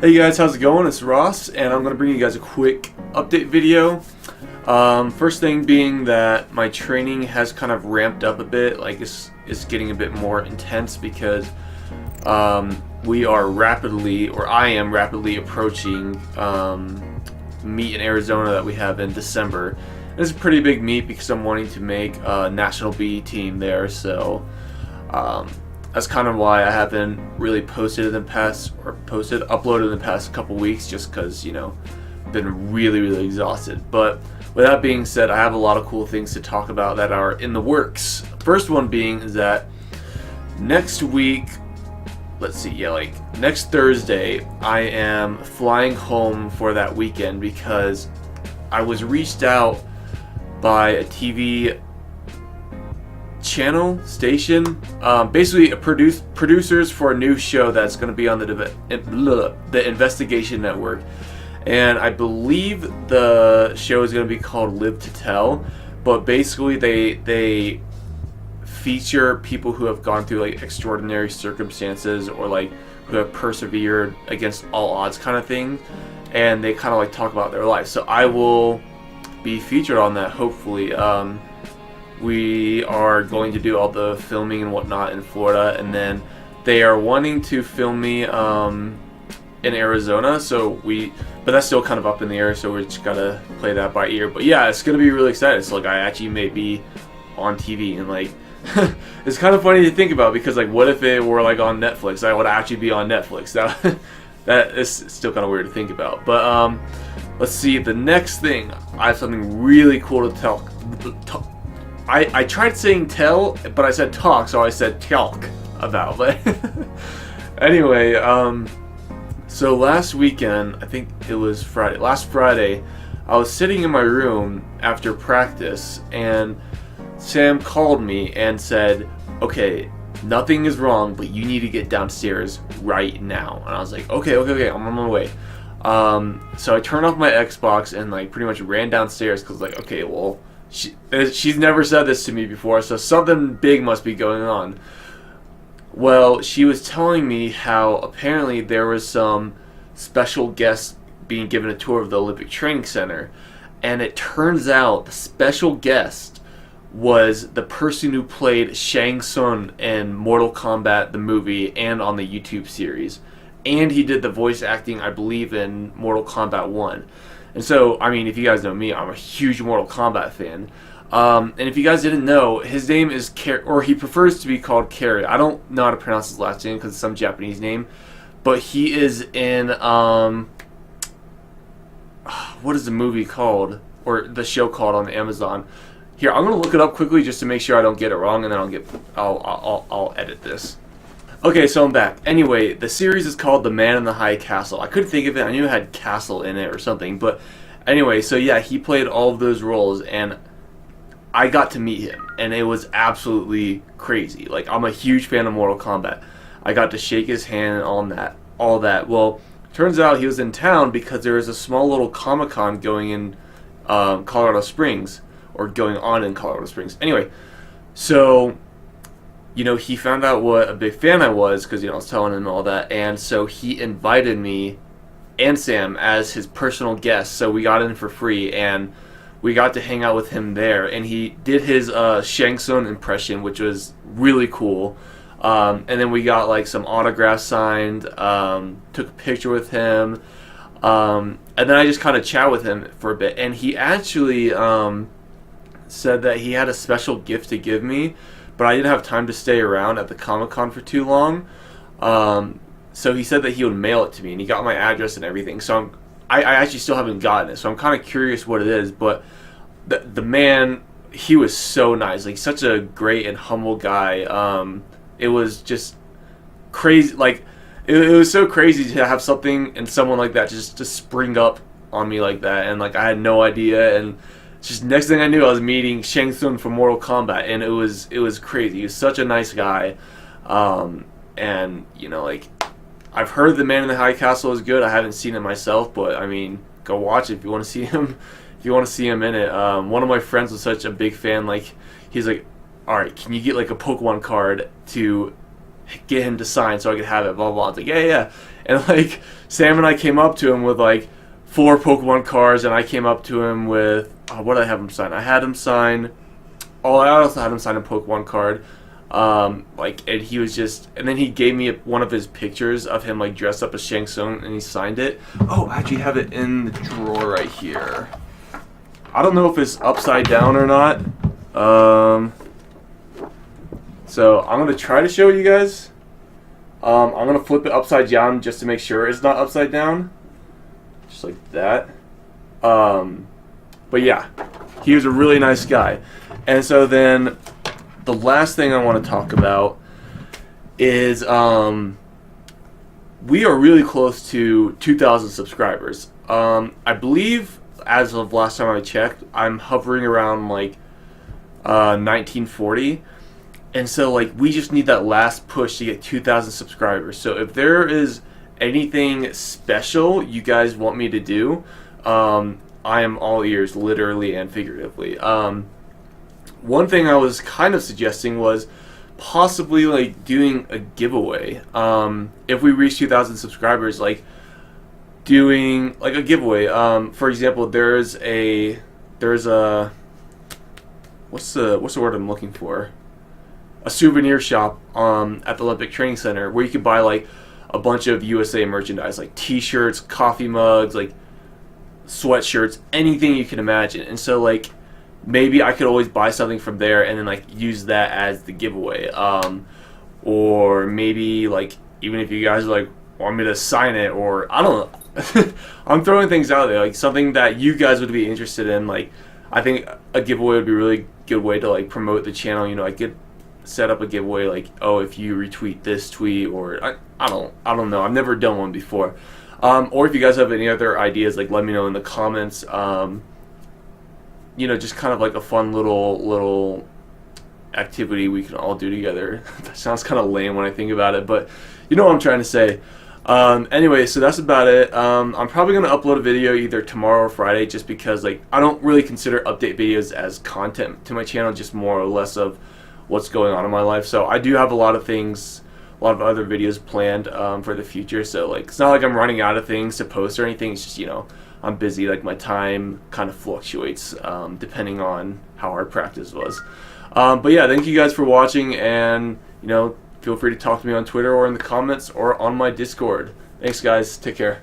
Hey guys, how's it going? It's Ross, and I'm going to bring you guys a quick update video. First thing being that my training has kind of ramped up a bit, like it's getting a bit more intense because we are rapidly, or I am rapidly approaching meet in Arizona that we have in December. It's a pretty big meet because I'm wanting to make a national B team there, so that's kind of why I haven't really uploaded in the past couple weeks, just because, you know, I've been really exhausted. But with that being said, I have a lot of cool things to talk about that are in the works. First one being is that next week, next Thursday, I am flying home for that weekend because I was reached out by a TV station, basically producers for a new show that's going to be on the Investigation Network, and I believe the show is going to be called Live to Tell. But basically they feature people who have gone through like extraordinary circumstances, or like who have persevered against all odds kind of thing, and they kind of like talk about their life. So I will be featured on that, hopefully. We are going to do all the filming and whatnot in Florida, and then they are wanting to film me in Arizona, but that's still kind of up in the air, so we just gotta play that by ear. But yeah, it's gonna be really exciting. So like, I actually may be on TV, and like it's kind of funny to think about, because like, what if it were like on Netflix? I would actually be on Netflix. That is still kind of weird to think about. But let's see, the next thing, I have something really cool to tell. I tried saying tell, but I said talk, so I said talk about. But anyway, so last weekend, I think it was last Friday, I was sitting in my room after practice, and Sam called me and said, okay, nothing is wrong, but you need to get downstairs right now. And I was like, okay, I'm on my way. So I turned off my Xbox and like pretty much ran downstairs, because like, okay, well, she's never said this to me before, so something big must be going on. Well, she was telling me how apparently there was some special guests being given a tour of the Olympic Training Center, and it turns out the special guest was the person who played Shang Tsung in Mortal Kombat the movie and on the YouTube series, and he did the voice acting, I believe, in Mortal Kombat 1. And so, I mean, if you guys know me, I'm a huge Mortal Kombat fan. And if you guys didn't know, his name is or he prefers to be called Cary. I don't know how to pronounce his last name because it's some Japanese name. But he is in, what is the movie called? Or the show called on Amazon. Here, I'm going to look it up quickly just to make sure I don't get it wrong, and then I'll edit this. Okay, so I'm back. Anyway, the series is called The Man in the High Castle. I couldn't think of it. I knew it had castle in it or something. But anyway, so yeah, he played all of those roles, and I got to meet him, and it was absolutely crazy. Like, I'm a huge fan of Mortal Kombat. I got to shake his hand and all that. Well, turns out he was in town because there was a small little Comic-Con going in Colorado Springs, or going on in Colorado Springs. Anyway, so, you know, he found out what a big fan I was, because, you know, I was telling him all that, and so he invited me and Sam as his personal guest. So we got in for free, and we got to hang out with him there, and he did his Shang Tsung impression, which was really cool. And then we got like some autographs signed, took a picture with him, and then I just kind of chat with him for a bit, and he actually said that he had a special gift to give me, but I didn't have time to stay around at the Comic-Con for too long. So he said that he would mail it to me, and he got my address and everything. So I actually still haven't gotten it, so I'm kind of curious what it is. But the man, he was so nice, like such a great and humble guy. It was just crazy, like it was so crazy to have something and someone like that just spring up on me like that, and like I had no idea, and just next thing I knew, I was meeting Shang Tsung from Mortal Kombat, and it was crazy. He was such a nice guy, and you know, like, I've heard The Man in the High Castle is good. I haven't seen it myself, but I mean, go watch it if you want to see him. If you want to see him in it. One of my friends was such a big fan. Like, he's like, all right, can you get like a Pokemon card to get him to sign so I could have it? Blah blah. I was like, yeah. And like Sam and I came up to him with like 4 Pokemon cards, and I came up to him with what did I have him sign? I had him sign. Oh, I also had him sign a Pokemon card. Like, and he was just, and then he gave me one of his pictures of him like dressed up as Shang Tsung, and he signed it. Oh, I actually have it in the drawer right here. I don't know if it's upside down or not. So I'm gonna try to show you guys. I'm gonna flip it upside down just to make sure it's not upside down, just like that. But yeah, he was a really nice guy. And so then the last thing I want to talk about is we are really close to 2,000 subscribers. I believe as of last time I checked, I'm hovering around like 1940. And so like we just need that last push to get 2,000 subscribers. So if there is anything special you guys want me to do, I am all ears, literally and figuratively. One thing I was kind of suggesting was possibly like doing a giveaway. If we reach 2,000 subscribers, like doing like a giveaway. For example, there's a what's the word I'm looking for? A souvenir shop at the Olympic Training Center where you could buy like a bunch of USA merchandise, like T-shirts, coffee mugs, like sweatshirts, anything you can imagine. And so like maybe I could always buy something from there and then like use that as the giveaway. Or maybe like even if you guys like want me to sign it, or I don't know. I'm throwing things out there, like something that you guys would be interested in. Like I think a giveaway would be a really good way to like promote the channel. You know, I could set up a giveaway like, oh, if you retweet this tweet, or I don't know. I've never done one before. Or if you guys have any other ideas, like let me know in the comments. You know, just kind of like a fun little activity we can all do together. That sounds kind of lame when I think about it, but you know what I'm trying to say. Anyway, so that's about it. I'm probably going to upload a video either tomorrow or Friday, just because like I don't really consider update videos as content to my channel, just more or less of what's going on in my life. So I do have a lot of things, a lot of other videos planned for the future. So like it's not like I'm running out of things to post or anything. It's just, you know, I'm busy. Like my time kind of fluctuates depending on how hard practice was. But yeah, thank you guys for watching, and you know, feel free to talk to me on Twitter or in the comments or on my Discord. Thanks guys, take care.